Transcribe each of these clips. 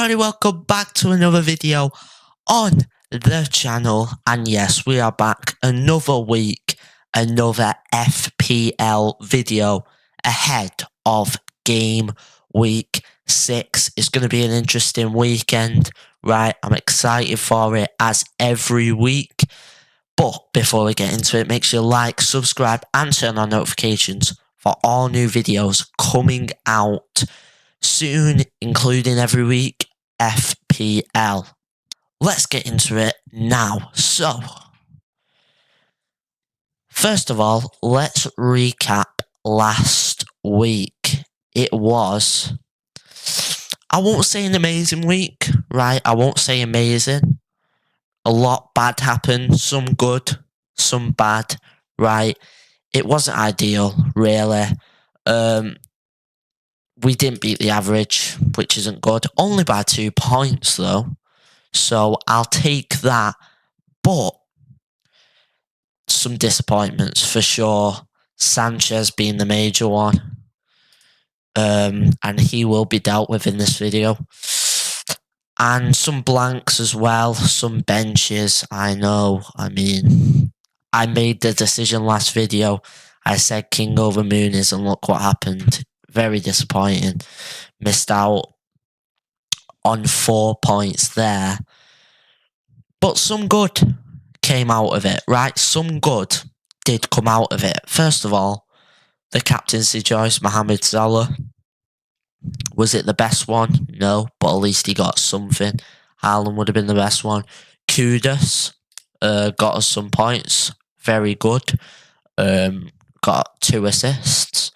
everybody, welcome back to another video on the channel. And yes, we are back another week, another FPL video ahead of Game Week 6. It's going to be an interesting weekend, right? I'm excited for it as every week. But before we get into it, make sure you like, subscribe and turn on notifications for all new videos coming out soon, including every week, FPL. Let's get into it now. So, first of all, let's recap last week. It was, I won't say an amazing week, right? I won't say amazing. A lot bad happened, some good, some bad, right? It wasn't ideal, really. We didn't beat the average, which isn't good. Only by 2 points, though. So I'll take that. But some disappointments for sure. Sanchez being the major one. And he will be dealt with in this video. And some blanks as well. Some benches. I know. I mean, I made the decision last video. I said King over Muniz, and look what happened. Very disappointing. Missed out on 4 points there. But some good came out of it, right? Some good did come out of it. First of all, the captaincy choice, Mohamed Salah. Was it the best one? No, but at least he got something. Haaland would have been the best one. Kudus got us some points. Very good. Got 2 assists.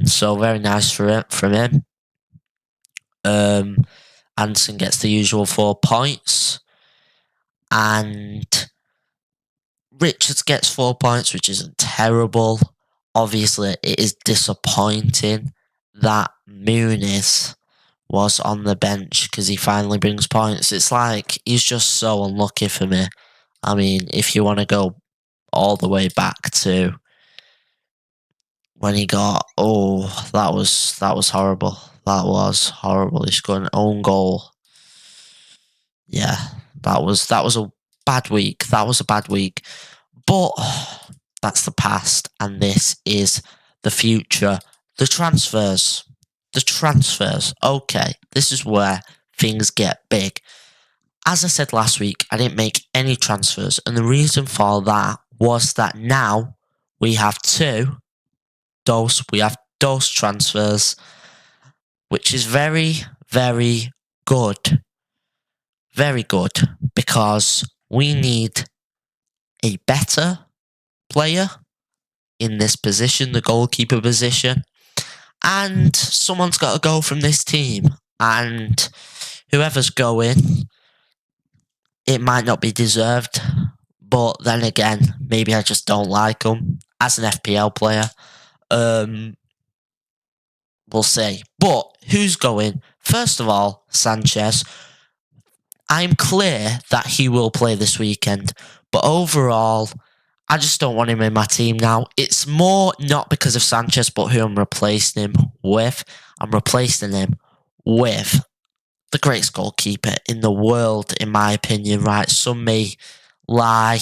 So very nice from him. Anderson gets the usual 4 points. And Richards gets 4 points, which isn't terrible. Obviously, it is disappointing that Muniz was on the bench because he finally brings points. It's like he's just so unlucky for me. I mean, if you want to go all the way back to when he got, that was horrible. That was horrible. He scored an own goal. Yeah, that was a bad week. That was a bad week. But that's the past, and this is the future. The transfers. Okay, this is where things get big. As I said last week, I didn't make any transfers, and the reason for that was that now we have those transfers, which is very, very good. Very good, because we need a better player in this position, the goalkeeper position, and someone's got to go from this team, and whoever's going, it might not be deserved, but then again, maybe I just don't like them as an FPL player. We'll see. But who's going? First of all, Sanchez. I'm clear that he will play this weekend, but overall, I just don't want him in my team now. It's more not because of Sanchez, but who I'm replacing him with. I'm replacing him with the greatest goalkeeper in the world, in my opinion, right? Some may lie,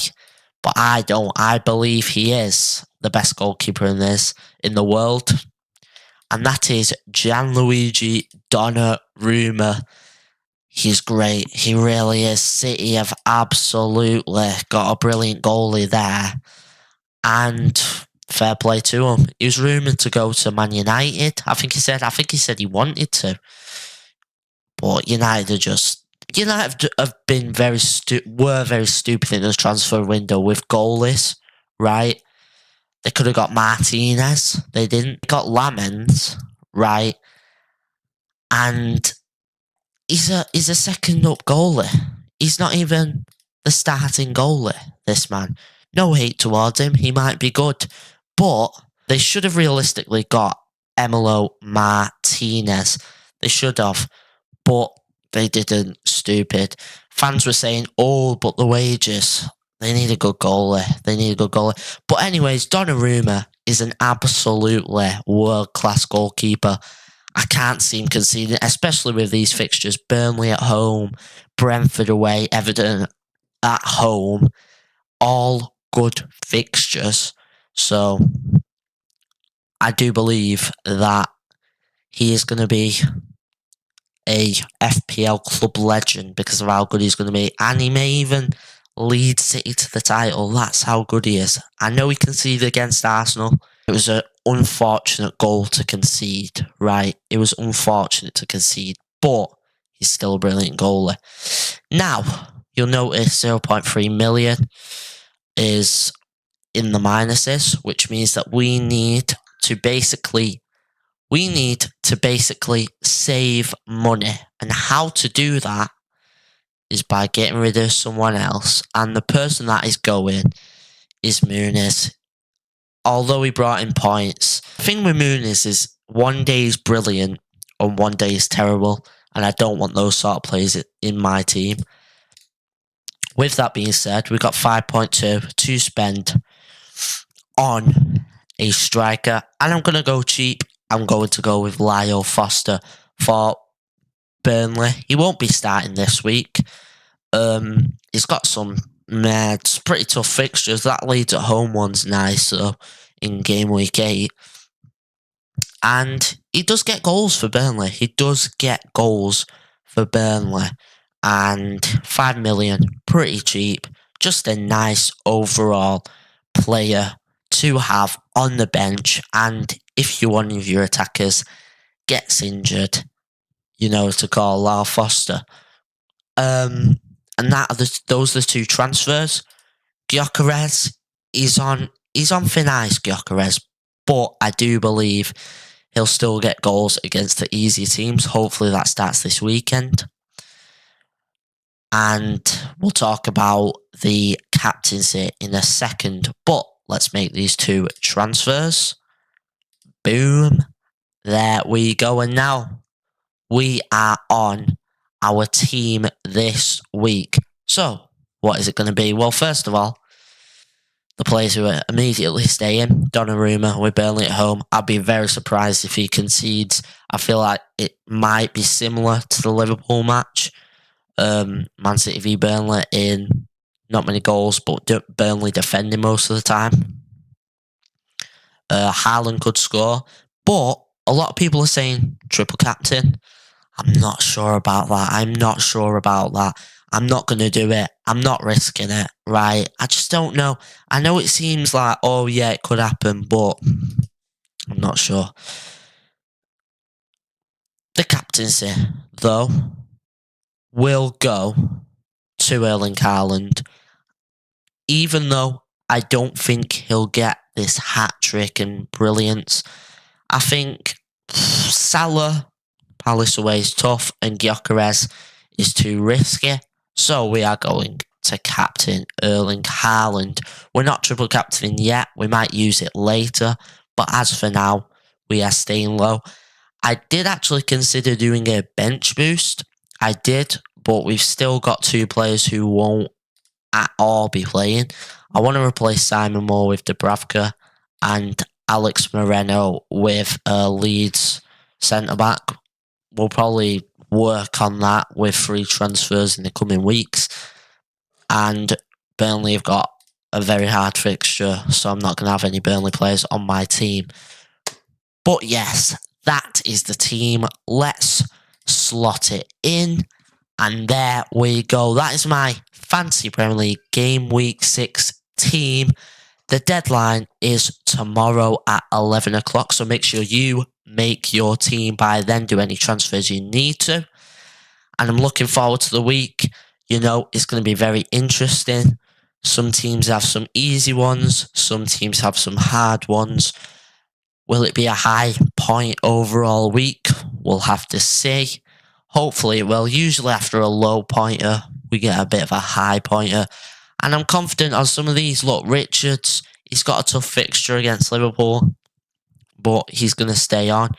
but I don't. I believe he is the best goalkeeper in the world, and that is Gianluigi Donnarumma. He's great. He really is. City have absolutely got a brilliant goalie there. And fair play to him. He was rumoured to go to Man United. I think he said he wanted to. But United have been very stupid in the transfer window with goalies, right? They could have got Martinez. They didn't. They got Lamens, right? And he's a second up goalie. He's not even the starting goalie, this man. No hate towards him. He might be good. But they should have realistically got Emilio Martinez. They should have. But they didn't. Stupid. Fans were saying, but the wages. They need a good goalie. But anyways, Donnarumma is an absolutely world-class goalkeeper. I can't see him conceding, especially with these fixtures. Burnley at home, Brentford away, Everton at home. All good fixtures. So I do believe that he is going to be a FPL club legend because of how good he's going to be. And he may even lead City to the title. That's how good he is. I know he conceded against Arsenal. It was an unfortunate goal to concede, right? It was unfortunate to concede, but he's still a brilliant goalie. Now, you'll notice 0.3 million is in the minuses, which means that we need to basically save money. And how to do that is by getting rid of someone else. And the person that is going is Muniz. Although he brought in points, the thing with Muniz is one day is brilliant and one day is terrible. And I don't want those sort of players in my team. With that being said, we've got 5.2 to spend on a striker. And I'm going to go cheap. I'm going to go with Lyle Foster for Burnley. He won't be starting this week. He's got some pretty tough fixtures. That Leeds at home one's nice, so in game week 8. And he does get goals for Burnley. And 5 million, pretty cheap. Just a nice overall player to have on the bench. And if one of your attackers gets injured, to call Lyle Foster. And those are the two transfers. Gyökeres is on thin ice, Gyökeres, but I do believe he'll still get goals against the easier teams. Hopefully that starts this weekend. And we'll talk about the captaincy in a second, but let's make these two transfers. Boom. There we go. And now we are on our team this week. So, what is it going to be? Well, first of all, the players who are immediately staying, Donnarumma with Burnley at home. I'd be very surprised if he concedes. I feel like it might be similar to the Liverpool match. Man City v Burnley in not many goals, but Burnley defending most of the time. Haaland could score, but a lot of people are saying triple captain. I'm not sure about that. I'm not going to do it. I'm not risking it, right? I just don't know. I know it seems like, oh yeah, it could happen, but I'm not sure. The captaincy, though, will go to Erling Haaland, even though I don't think he'll get this hat-trick and brilliance. I think Salah, Palace away is tough, and Gyökeres is too risky. So we are going to captain Erling Haaland. We're not triple captaining yet. We might use it later. But as for now, we are staying low. I did actually consider doing a bench boost. I did, but we've still got two players who won't at all be playing. I want to replace Simon Moore with Dubravka and Alex Moreno with Leeds centre-back. We'll probably work on that with free transfers in the coming weeks. And Burnley have got a very hard fixture, so I'm not going to have any Burnley players on my team. But yes, that is the team. Let's slot it in. And there we go. That is my Fantasy Premier League Game Week 6 team. The deadline is tomorrow at 11 o'clock, so make sure you make your team by then. Do any transfers you need to. And I'm looking forward to the week. It's going to be very interesting. Some teams have some easy ones. Some teams have some hard ones. Will it be a high point overall week? We'll have to see. Hopefully it will. Usually after a low pointer, we get a bit of a high pointer. And I'm confident on some of these. Look, Richards, he's got a tough fixture against Liverpool, but he's going to stay on.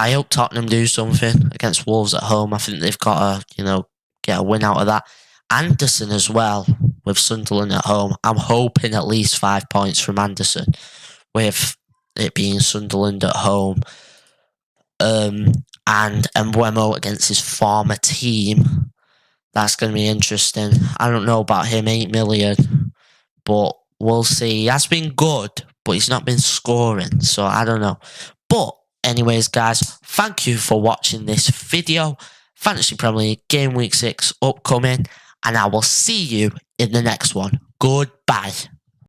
I hope Tottenham do something against Wolves at home. I think they've got to, get a win out of that. Anderson as well with Sunderland at home. I'm hoping at least 5 points from Anderson with it being Sunderland at home. And Mbeumo against his former team. That's going to be interesting. I don't know about him, 8 million, but we'll see. He has been good, but he's not been scoring, so I don't know. But anyways, guys, thank you for watching this video. Fantasy Premier League Game Week 6 upcoming, and I will see you in the next one. Goodbye.